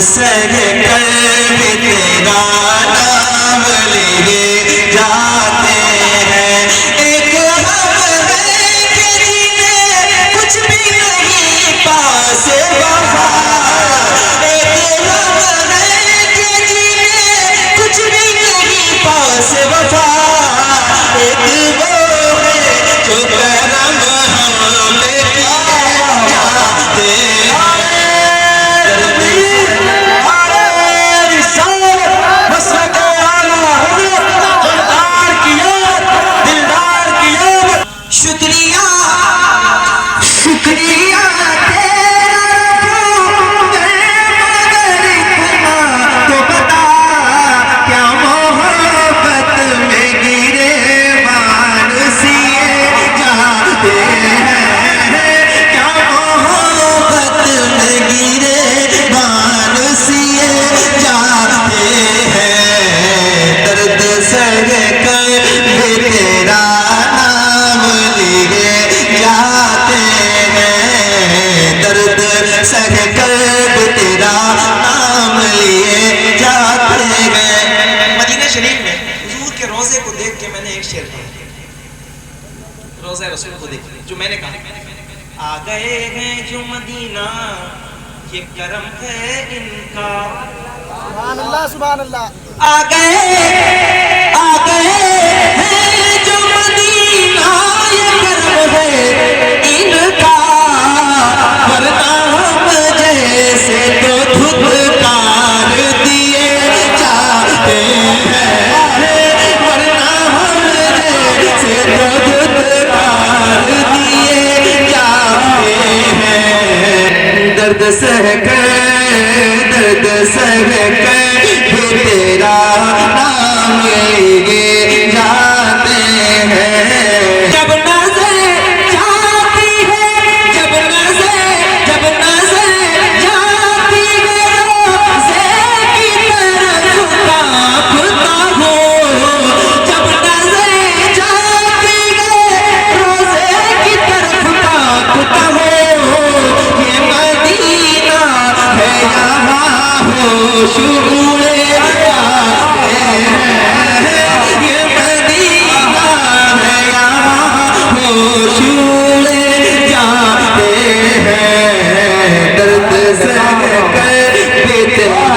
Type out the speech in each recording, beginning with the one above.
सह कर भी तेरा नाम लिए जाते हैं। एक हम है कि जिन्हें कुछ भी नहीं पास वफा, एक हम है कि जिन्हें कुछ भी नहीं पास वफा, एक वो है जो करम हम पे किए जाते हैं। शुक्रिया शुक्रिया तेरा मगर इतना तो बता, क्या मोहब्बत में गिरेबान सिए जाते हैं, क्या मोहब्बत में गिरेबान सिए जाते हैं। दर्द सह कर भी तेरा नाम लिए जाते हैं, दर्द सह कर भी तेरा नाम लिए जाते हैं। मदीना शरीफ में हुजूर के रोजे को देख के मैंने एक शेर कहा, रोज़े रसूल को देख जो मैंने कहा, आ गए हैं जो मदीना ये करम है इनका, सुभान अल्लाह सुभान अल्लाह। आ गए हैं जो मदीना ये करम है इनका, वरना हम जैसे तो धुतकार दिए जाते हैं, वरना हम जैसे तो धुतकार दिए जाते हैं। दर्द सह कर भी तेरा नाम लिए जाते हैं। जब नजर जाती है, जब नजर जाती है रोज़े की तरफ कांपता हो, जब नजर जाती है रोज़े की तरफ कांपता हो, ये मदीना है यहाँ होशूरे जाते हैं, ये मदीना है यहाँ होशूरे जाते हैं। दर्द सह कर भी तेरा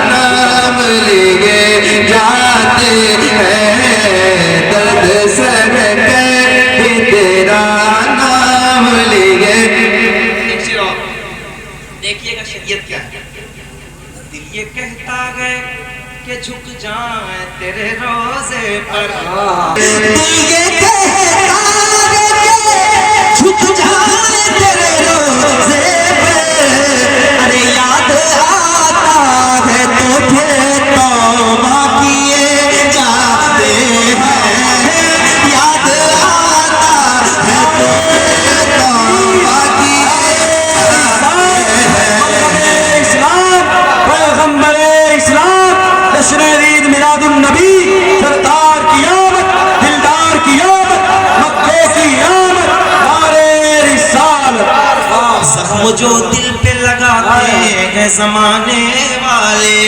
नाम लिए जाते हैं, दर्द सह कर भी तेरा नाम लिए। देखिएगा शरीयत क्या है। दिल ये कहता है कि झुक जाए तेरे रोजे पर, दिल ये कहता है कि झुक जाए तेरे रोजे पर, अरे याद आता है तो फिर तौबा किए जाते हैं, याद आता है तो फिर तौबा किए ईद मिलादुन नबी, सरदार की आमद, दिलदार की आमद, मक्के की आमद, नारे रिसालत। जख्म जो दिल पे लगाते हैं जमाने वाले,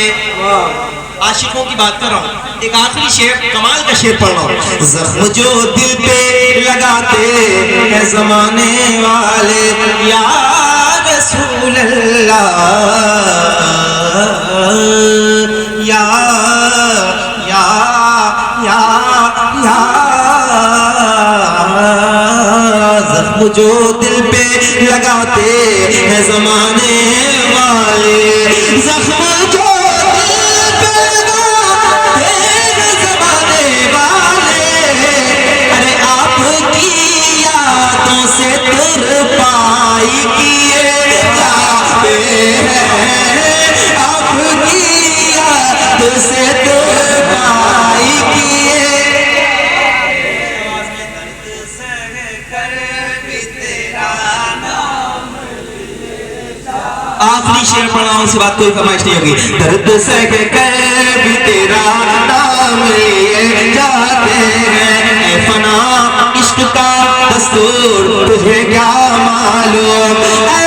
आशिकों की बात कर रहा हूँ। एक आखिरी शेर, कमाल का शेर पढ़ रहा हूँ। जख्म जो दिल पे लगाते हैं जमाने वाले, या रसूल अल्लाह, या जख्म जो दिल पे लगाते हैं जमाने वाले, जख्म जो दिल पे लगाते हैं जमाने वाले, अरे आपकी यादों से तुरपाई किए जाते हैं, आपकी यादों से तुरपाई किए। आखिरी शेर पढ़ रहा हूं, उसके बाद कोई फरमाइश नहीं होगी। दर्द सह कर भी तेरा नाम लिए जाते हैं, ऐ फना इश्क का दस्तूर तुझे क्या मालूम, ऐ